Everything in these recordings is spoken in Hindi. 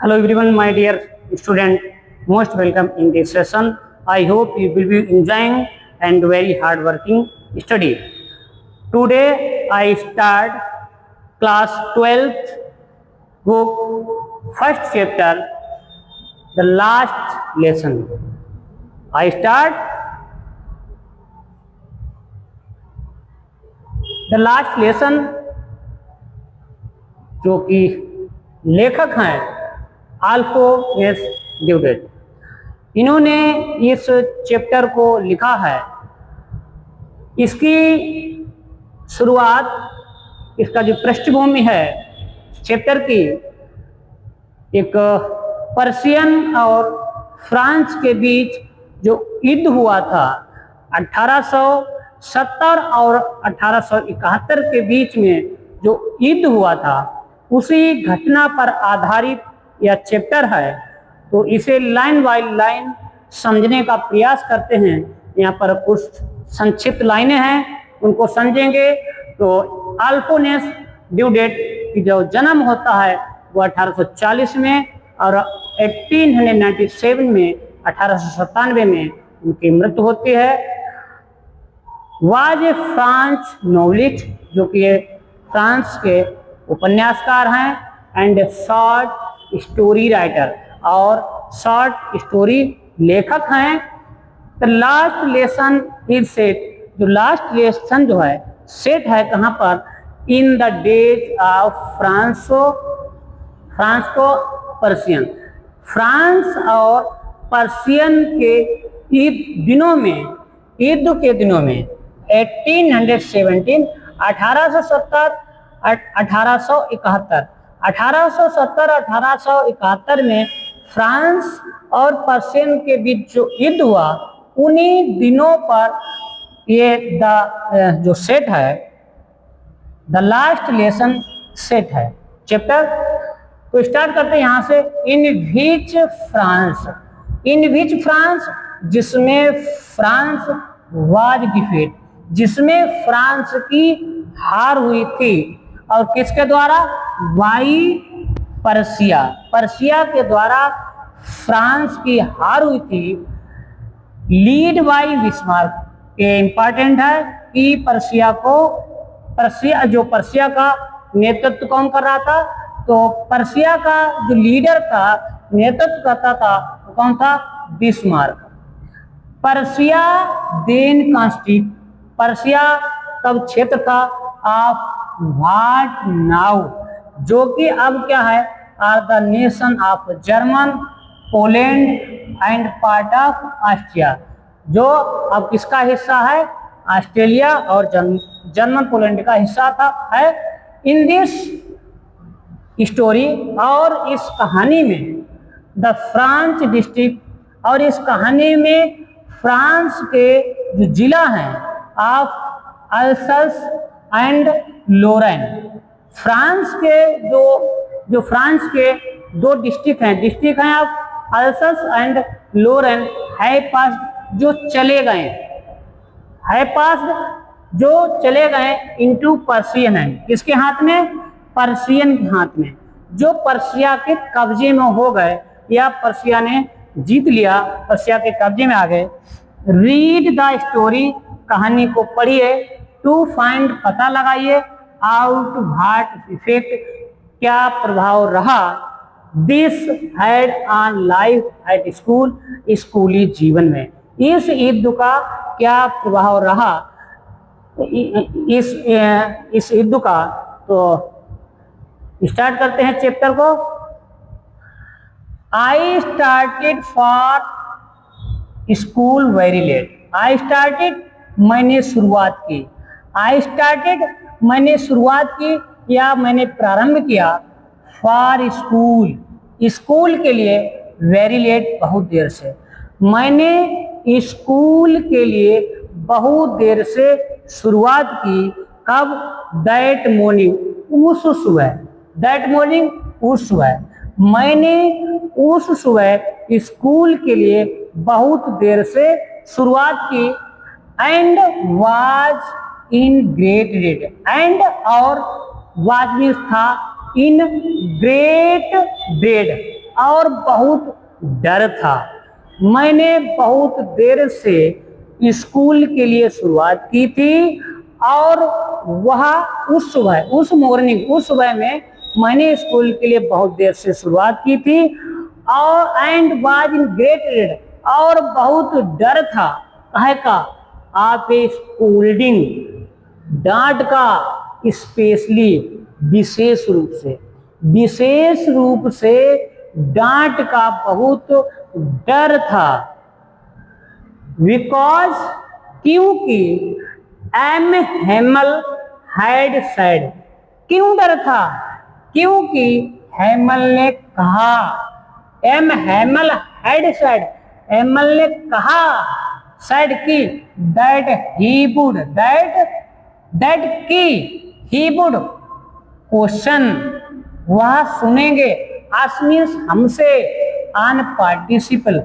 Hello everyone, my dear student, most welcome in this session. I hope you will be enjoying and very hard working study. Today I start class 12th book, first chapter, the last lesson. I start the last lesson, जो कि लेखक हैं अल्फोंस ड्यूडेट। इन्होंने इस चैप्टर को लिखा है। इसकी शुरुआत, इसका जो पृष्ठभूमि है चैप्टर की, एक पर्शियन और फ्रांस के बीच जो युद्ध हुआ था 1870 और 1871 के बीच में जो युद्ध हुआ था, उसी घटना पर आधारित यह चैप्टर है। तो इसे लाइन बाय लाइन समझने का प्रयास करते हैं। यहाँ पर कुछ संक्षिप्त लाइनें हैं, उनको समझेंगे। तो अल्फोंस ड्यूडेट की जो जन्म होता है वो 1840 में और 1897 में 1897 में उनकी मृत्यु होती है। वाज ए फ्रांस नॉवेलिस्ट, जो कि फ्रांस के उपन्यासकार हैं, एंड शॉर्ट स्टोरी राइटर, और शॉर्ट स्टोरी लेखक हैं। The last lesson is set, जो लास्ट लेसन जो है सेट है कहाँ पर? In the days of Franco Persian, France और पर्शियन के युद्ध के दिनों में 1817 1870 1871 1870-1871 में फ्रांस और पर्शियन के बीच जो युद्ध हुआ, उन्हीं दिनों पर ये जो सेट है, द लास्ट लेसन सेट है चैप्टर। तो स्टार्ट करते हैं यहाँ से। इन विच फ्रांस, जिसमें फ्रांस वाज डिफीट, जिसमें फ्रांस की हार हुई थी। और किसके द्वारा? बाई पर्शिया, पर्शिया के द्वारा फ्रांस की हार हुई थी। लीड बाई बिस्मार्क, ये इंपॉर्टेंट है कि पर्शिया का नेतृत्व कौन कर रहा था? तो पर्शिया का जो लीडर का नेतृत्व करता था वो कौन था? Bismarck. Prussia then constitute, Prussia तब क्षेत्र था ऑफ व्हाट नाउ, जो कि अब क्या है? Are the nation of German, Poland and part of Austria, जो अब किसका हिस्सा है? ऑस्ट्रेलिया और जर्मन पोलैंड का हिस्सा है। इन दिस स्टोरी, और इस कहानी में, द फ्रांस डिस्ट्रिक्ट, और इस कहानी में फ्रांस के जो जिला हैं of Alsace and Lorraine, France के जो फ्रांस के दो डिस्ट्रिक्ट हैं ऑफ अल्सस एंड लोरेन, है पास जो चले गए, है पास जो चले गए इनटू पर्शियन है। किसके हाथ में? पर्शियन के हाथ में, जो पर्शिया के कब्जे में हो गए, या पर्शिया ने जीत लिया, पर्शिया के कब्जे में आ गए। रीड द स्टोरी, कहानी को पढ़िए। टू फाइंड, पता लगाइए। आउट व्हाट इफेक्ट, क्या प्रभाव रहा this had on life at school, स्कूली जीवन में इस युद्ध का क्या प्रभाव रहा इस युद्ध का। तो स्टार्ट करते हैं चैप्टर को। I started for school very late, I started मैंने शुरुआत की, आई स्टार्टेड मैंने शुरुआत की या मैंने प्रारंभ किया, फॉर स्कूल, स्कूल के लिए, वेरी लेट बहुत देर से, मैंने स्कूल के लिए बहुत देर से शुरुआत की। कब? दैट मॉर्निंग, उस सुबह, दैट मॉर्निंग उस सुबह, मैंने उस सुबह स्कूल के लिए बहुत देर से शुरुआत की। And was in great read, and और वाज मीन्स था, इन ग्रेट ड्रेड, और बहुत डर था। मैंने बहुत देर से स्कूल के लिए शुरुआत की थी और वह उस सुबह में मैंने स्कूल के लिए बहुत देर से शुरुआत की थी और and was in great read, और बहुत डर था। कहे का आप स्कूल्डिंग, डांट का, स्पेशली विशेष रूप से डांट का बहुत डर था। बिकॉज क्योंकि एम हेमल हैड सेड, क्यों डर था? क्योंकि हेमल ने कहा, M Hemal had said, Hemal ने कहा, सेड की, दैट ही वुड, दैट की ही वुड क्वेश्चन, वह सुनेंगे, आस्क मीन्स हमसे, ऑन पार्टिसिपल।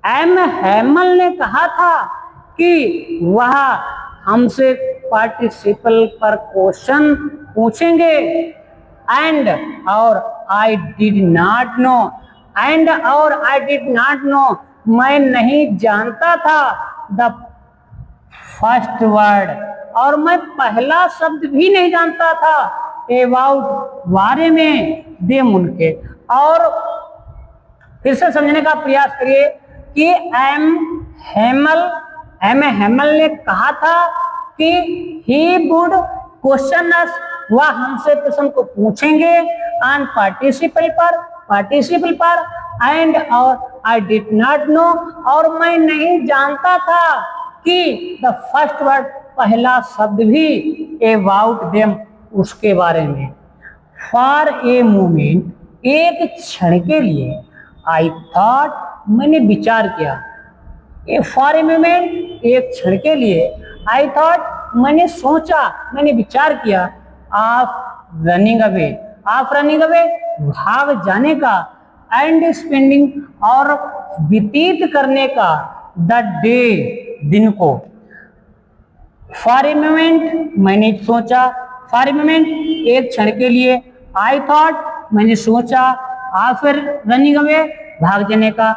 एम हेमल ने कहा था कि वह हमसे पार्टिसिपल पर क्वेश्चन पूछेंगे। एंड और I did not know, and और आई डिड नॉट नो, मैं नहीं जानता था, द फर्स्ट वर्ड, और मैं पहला शब्द भी नहीं जानता था, अबाउट, बारे में, देम, उनके। और फिर से समझने का प्रयास करिए कि एम हेमल ने कहा था कि ही वुड क्वेश्चन अस, वह हमसे प्रश्न को पूछेंगे, ऑन पार्टिसिपल पर, एंड और आई डिड नॉट नो, और मैं नहीं जानता था कि द फर्स्ट वर्ड, पहला शब्द भी, अबाउट देम, उसके बारे में। फॉर ए मोमेंट, एक क्षण के लिए, आई थॉट, मैंने विचार किया, फॉर ए मोमेंट, एक क्षण के लिए, आई थॉट, मैंने सोचा, मैंने विचार किया, ऑफ रनिंग अवे, भाग जाने का, एंड स्पेंडिंग, और व्यतीत करने का, द डे, दिन को। फॉर ए मोमेंट, मैंने सोचा, फॉर ए मोमेंट, एक क्षण के लिए, आई थॉट, मैंने सोचा, आफ्टर रनिंग अवे, भाग जाने का,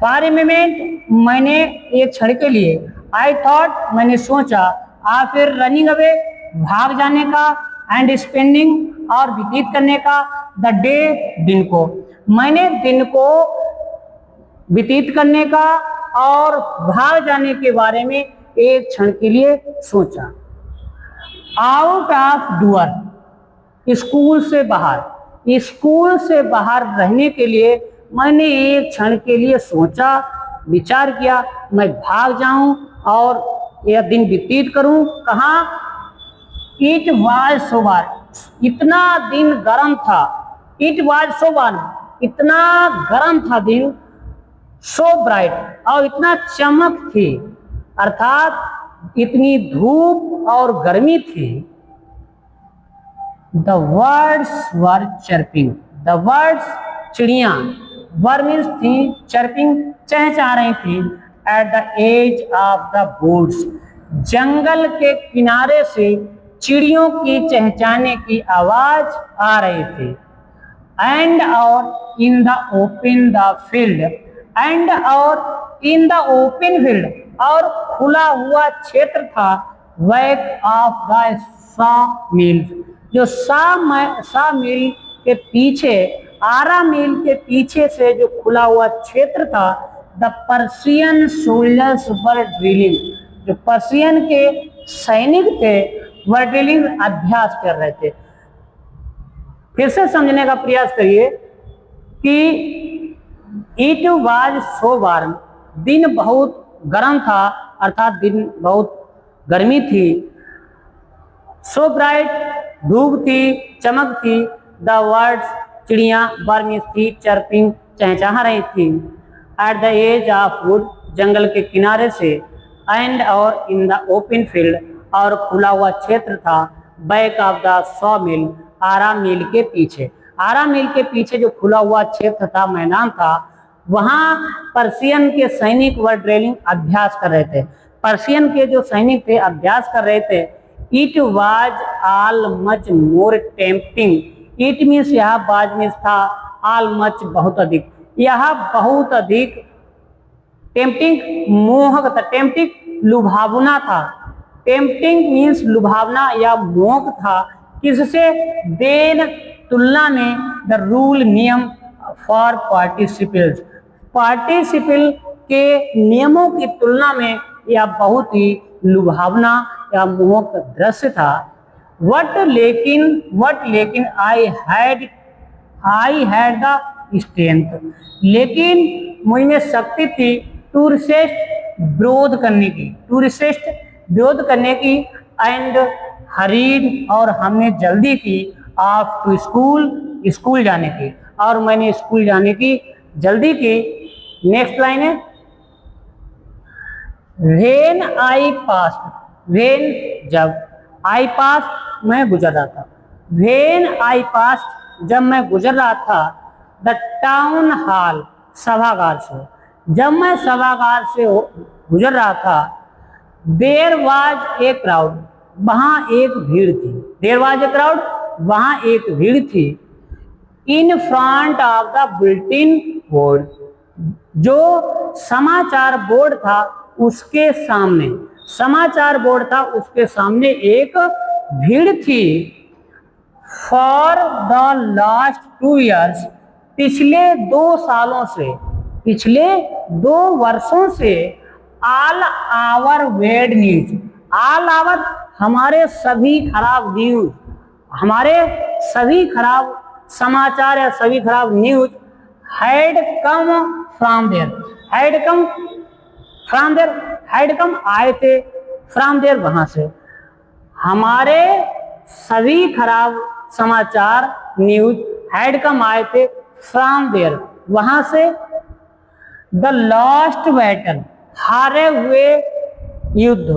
फॉर ए मोमेंट, मैंने एक क्षण के लिए, आई थॉट, मैंने सोचा, आफ्टर रनिंग अवे, भाग जाने का, एंड स्पेंडिंग, और व्यतीत करने का, द डे, दिन को। मैंने दिन को व्यतीत करने का और भाग जाने के बारे में एक क्षण के लिए सोचा। आउट ऑफ डूअर, स्कूल से बाहर रहने के लिए मैंने एक क्षण के लिए सोचा, विचार किया, मैं भाग जाऊं और यह दिन व्यतीत करूं। कहाँ? इट वाज सो वार्म, इतना दिन गर्म था, इट वाज सो वार्म, इतना गर्म था दिन, सो ब्राइट, और इतना चमक थी, अर्थात इतनी धूप और गर्मी थी। The words were chirping, the words, चिड़िया, वर मीन्स थी, चर्पिंग, चहचहा रही थी, at the edge of the woods, जंगल के किनारे से चिड़ियों की चहचहाने की आवाज आ रही थी। एंड और in the open the field, and और इन द ओपन फील्ड, और खुला हुआ क्षेत्र था, बैक ऑफ द सॉ मिल, जो सा मिल के पीछे, आरा मिल के पीछे से जो खुला हुआ क्षेत्र था, the Persian soldiers were drilling, जो पर्शियन के सैनिक थे वर ड्रिलिंग, अभ्यास कर रहे थे। फिर से समझने का प्रयास करिए कि इट वाज सो वार्म, दिन बहुत गर्म था, अर्थात दिन बहुत गर्मी थी, सो ब्राइट, धूप थी, चमक थी, द वर्ड्स, चिड़िया, बर्मिस थी, चर्पिंग, चहचहा रही थी, at the edge of wood, जंगल के किनारे से, एंड और इन द ओपन फील्ड, और खुला हुआ क्षेत्र था, बैक ऑफ द सॉ मिल, आरा मिल के पीछे, आरा मिल के पीछे जो खुला हुआ क्षेत्र था, मैदान था, वहां पर्शियन के सैनिक व ड्रिलिंग, अभ्यास कर रहे थे। पर्शियन के जो सैनिक थे अभ्यास कर रहे थे। It was all much more tempting, it means यहाँ बाज मीन्स था, ऑल मच बहुत अधिक, यह बहुत अधिक टेम्पटिंग मोहक था, टेम्पटिंग लुभावना था, टेम्पटिंग मीन्स लुभावना या मोहक था, किससे? देन तुलना में, द रूल नियम फॉर पार्टिसिपल्स, पार्टिसिपल के नियमों की तुलना में यह बहुत ही लुभावना या मोहक दृश्य था। वट लेकिन आई हैड द स्ट्रेंथ, लेकिन मुझ में शक्ति थी टू रेसिस्ट, विरोध करने की, एंड हरीड, और हमने जल्दी की, ऑफ टू स्कूल जाने की, और मैंने स्कूल जाने की जल्दी की। नेक्स्ट लाइन है, वेन आई पास, वेन जब, आई पास मैं गुजर रहा था, वेन आई पास जब मैं गुजर रहा था, द टाउन हॉल सभागार से, जब मैं सभागार से गुजर रहा था, देयर वाज ए क्राउड, वहां एक भीड़ थी, देयर वाज ए क्राउड, वहां एक भीड़ थी, in front of the bulletin board, जो समाचार बोर्ड था उसके सामने, समाचार बोर्ड था उसके सामने एक भीड़ थी। फॉर द लास्ट 2 years, पिछले 2 सालों से, पिछले 2 वर्षों से, all our bad news, all our हमारे सभी खराब न्यूज, हमारे सभी खराब समाचार या सभी खराब news, had come from there, had come from there, had come आए थे, फ्रॉम देयर वहां से, हमारे सभी खराब समाचार न्यूज हैड कम आए थे, फ्रॉम देयर वहां से, द लास्ट बैटल हारे हुए युद्ध,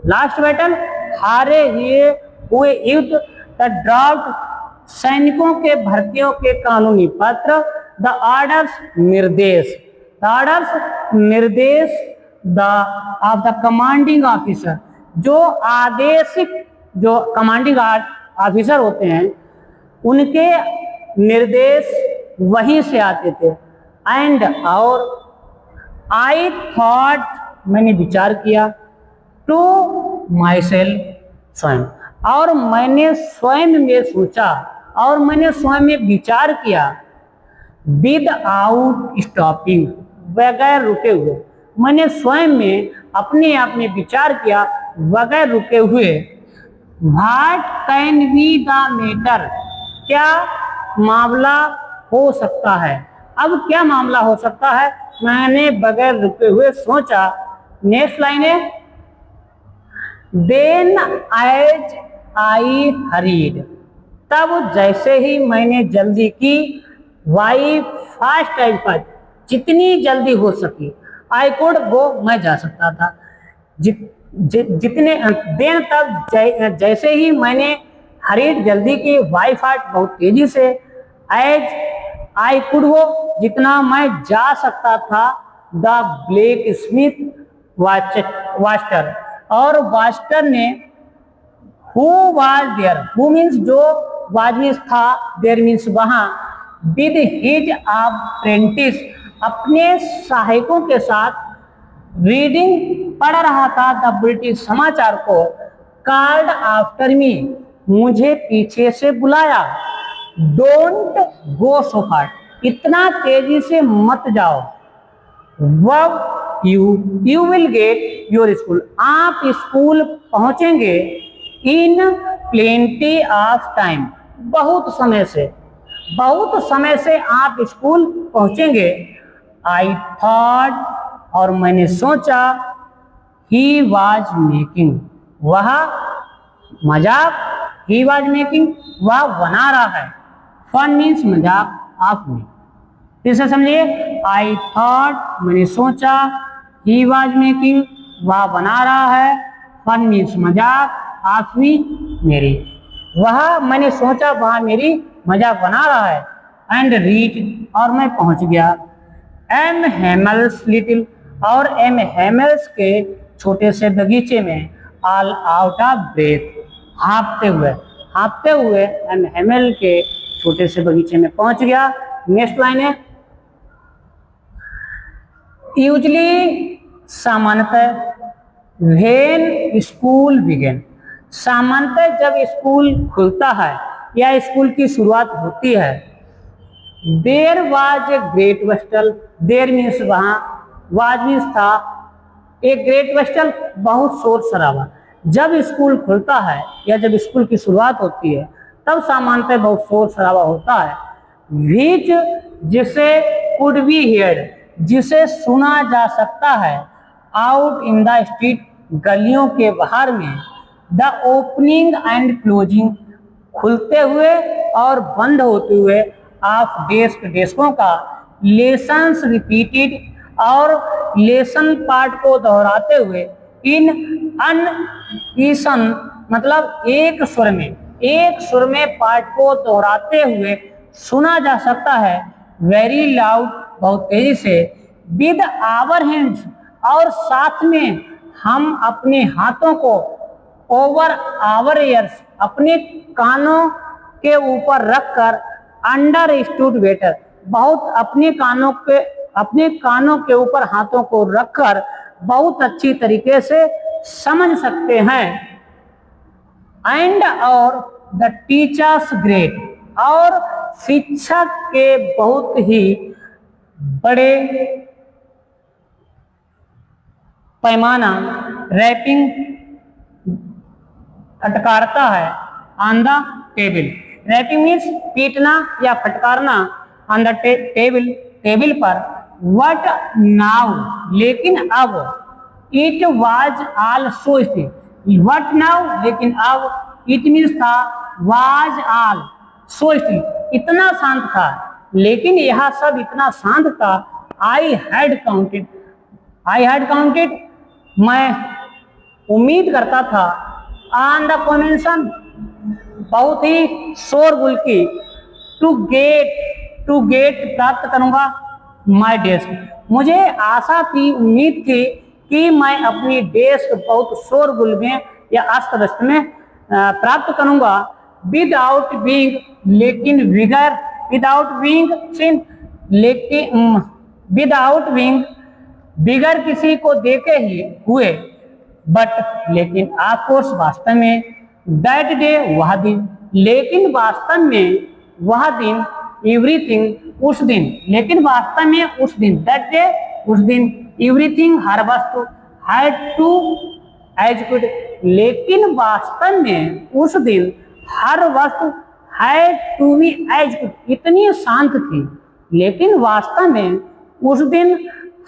लास्ट बैटल हारे हुए युद्ध, द ड्राफ्ट सैनिकों के भर्तियों के कानूनी पत्र, द ऑर्डर्स निर्देश, द ऑर्डर्स निर्देश, the of the commanding officer, जो आदेशिक, जो कमांडिंग ऑफिसर होते हैं उनके निर्देश वहीं से आते थे। एंड और आई थॉट मैंने विचार किया, टू माई सेल्फ स्वयं, और मैंने स्वयं में सोचा, और मैंने स्वयं में विचार किया, विद आउट स्टॉपिंग, बगैर रुके हुए, मैंने स्वयं में अपने आप में विचार किया बगैर रुके हुए, what can be the matter, क्या मामला हो सकता है, अब क्या मामला हो सकता है, मैंने बगैर रुके हुए सोचा। नेक्स्ट लाइन है, देन एज आई हरीड, तब जैसे ही मैंने जल्दी की, वाई फास्ट एज फास्ट, जितनी जल्दी हो सकी, आई कुड गो, मैं जा सकता था, जितने देन तब जैसे ही मैंने हरीड जल्दी की, वाई फास्ट बहुत तेजी से, एज आई कुड वो जितना मैं जा सकता था, द ब्लैक स्मिथ वास्टर, और वास्टर ने, who was there, who means जो, वाज मीन्स था, देयर मीन्स वहां, विद हिज अप्रेंटिस, अपने सहायकों के साथ, रीडिंग पढ़ रहा था, द ब्रिटिश समाचार को, कॉल्ड आफ्टर मी, मुझे पीछे से बुलाया, डोंट गो सो फास्ट, इतना तेजी से मत जाओ, वब you will get your school, आप स्कूल पहुंचेंगे, इन प्लेंटी ऑफ टाइम, बहुत समय से आप स्कूल पहुंचेंगे। आई थॉट, और मैंने सोचा, ही वॉज मेकिंग, वह मजाक, ही वॉज मेकिंग, वह बना रहा है, फन मीन्स मजाक, ऑफ मी, फिर से समझिए, आई थॉट मैंने सोचा, ही वॉज मेकिंग वह बना रहा है, फन मीन्स मजाक, ऑफ मी मेरी, वह मैंने सोचा वह मेरी मजाक बना रहा है, एंड रीच और मैं पहुंच गया, एम हेमल्स लिटिल, और एम हेमल्स के छोटे से बगीचे में, ऑल आउट ऑफ ब्रेथ, हाँफते हुए एम हेमल के छोटे से बगीचे में पहुंच गया। नेक्स्ट लाइन है यूजली, सामान्यतः, व्हेन स्कूल बिगिन, सामान्यतः जब स्कूल खुलता है या स्कूल की शुरुआत होती है। There was a great bustle, there means वहां, वाज मीन्स था, एक ग्रेट वेस्टल बहुत शोर शराबा। जब स्कूल खुलता है या जब स्कूल की शुरुआत होती है तब सामान्यतः बहुत शोर शराबा होता है। व्हिच, जिसे, कुड बी हियर्ड, जिसे सुना जा सकता है, आउट इन द स्ट्रीट, गलियों के बाहर में, द ओपनिंग एंड क्लोजिंग, खुलते हुए और बंद होते हुए, ऑफ डेस्क, डेस्कों का, लेसन्स रिपीटेड, और लेसन पार्ट को दोहराते हुए, इन अनईसन, मतलब एक स्वर में पार्ट को दोहराते हुए सुना जा सकता है, वेरी लाउड, बहुत तेजी से, विद आवर हैंड्स, और साथ में हम अपने हाथों को, ओवर आवर ईयर्स, अपने कानों के ऊपर रखकर, अंडर स्टूड बेटर, बहुत अपने कानों के ऊपर हाथों को रखकर बहुत अच्छी तरीके से समझ सकते हैं। एंड और द टीचर्स ग्रेट, और शिक्षक के बहुत ही बड़े पैमाना, रैपिंग, फटकारता है, on the table, rapping means पीटना या फटकारना, ऑन द टेबल, टेबल पर, वट नाउ, लेकिन अब, it was also still, but now, लेकिन अब, इट मीन्स था, वाज आल सो स्टिल, इतना शांत था, लेकिन यह सब इतना शांत था, आई हैड काउंटेड, मैं उम्मीद करता था, ऑन द कन्वेंशन, बहुत ही शोरगुल की, टू गेट प्राप्त करूंगा, माई डेस्क, मुझे आशा थी, उम्मीद थी कि मैं अपनी डेस्क बहुत शोरगुल में या अस्त व्यस्त में प्राप्त करूंगा, विदाउट बीइंग, लेकिन विगर, विदाउट बीइंग सिन, लेकिन विदाउट बीइंग, बिगर किसी को देखे ही हुए, बट, लेकिन, ऑफकोर्स, वास्तव में, दैट डे, वह दिन, लेकिन वास्तव में वह दिन, एवरीथिंग, उस दिन, लेकिन वास्तव में उस दिन, दैट डे, उस दिन, एवरीथिंग, हर वस्तु, हैड टू एग्जीक्यूट, लेकिन वास्तव में उस दिन हर वस्तु, हैड टू बी एग्जीक्यूट, इतनी शांत थी, लेकिन वास्तव में उस दिन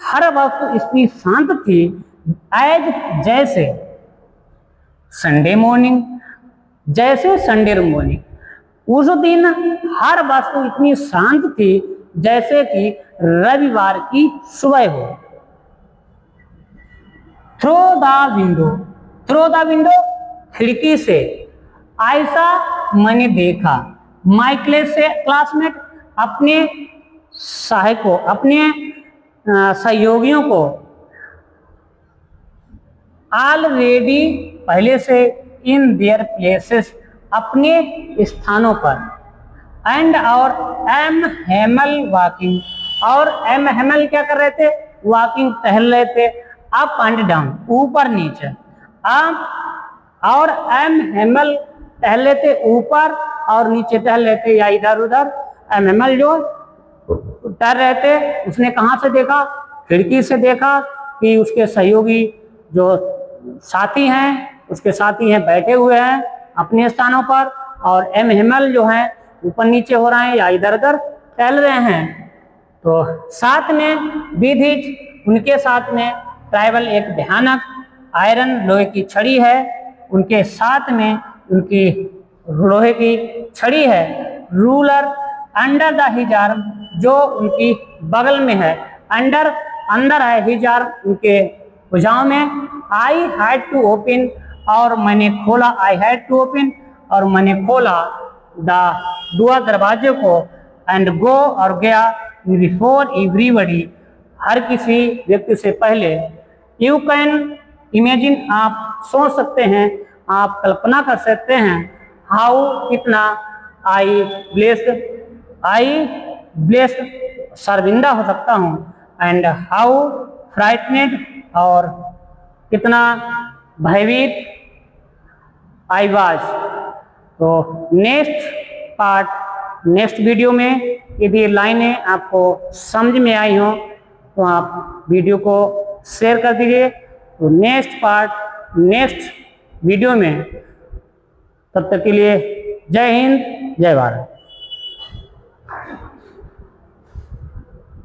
हर वस्तु इतनी शांत थी, एज, जैसे, संडे मॉर्निंग, जैसे संडे मॉर्निंग, उस दिन हर वस्तु इतनी शांत थी जैसे कि रविवार की सुबह हो। थ्रो द विंडो, खिड़की से, ऐसा मैंने देखा, माई क्लासमेट, अपने सहायकों, अपने सहयोगियों को, ऑलरेडी, पहले से, इन देयर प्लेसेस, अपने स्थानों पर, एंड और एम हेमल वॉकिंग, और एम हेमल क्या कर रहे थे, वॉकिंग, टहल रहे थे, अप एंड डाउन, ऊपर नीचे, अप, और एम हेमल टहल रहे थे ऊपर और नीचे टहल रहे थे या इधर उधर। एम हेमल जो टहल रहे थे, उसने कहाँ से देखा, खिड़की से देखा कि उसके सहयोगी जो साथी हैं, उसके साथी हैं बैठे हुए हैं अपने स्थानों पर, और एम हेमल जो हैं ऊपर नीचे हो रहे हैं या इधर उधर टहल रहे हैं। तो साथ में विद हिज, उनके साथ में, ट्राइबल, एक भयानक आयरन, लोहे की छड़ी है, उनके साथ में उनकी लोहे की छड़ी है, ruler, under the his arm, जो उनकी बगल में है, अंडर, अंदर है, हिज आर्म, उनके भुजाओं में, आई हैड टू ओपन, और मैंने खोला, आई हैड टू ओपन, और मैंने खोला, द डोर, दरवाजे को, एंड गो, और गया, बिफोर एवरीबडी, हर किसी व्यक्ति से पहले, यू कैन इमेजिन, आप सोच सकते हैं, आप कल्पना कर सकते हैं, हाउ, कितना, आई ब्लेस्ड, आई ब्लेस्ड शर्मिंदा हो सकता हूँ, एंड हाउ फ्राइटनेड और कितना भयभीत आई वाज। तो नेक्स्ट पार्ट नेक्स्ट वीडियो में यदि ये लाइनें आपको समझ में आई हो तो आप वीडियो को शेयर कर दीजिए। तो नेक्स्ट पार्ट नेक्स्ट वीडियो में, तब तक के लिए जय हिंद जय भारत।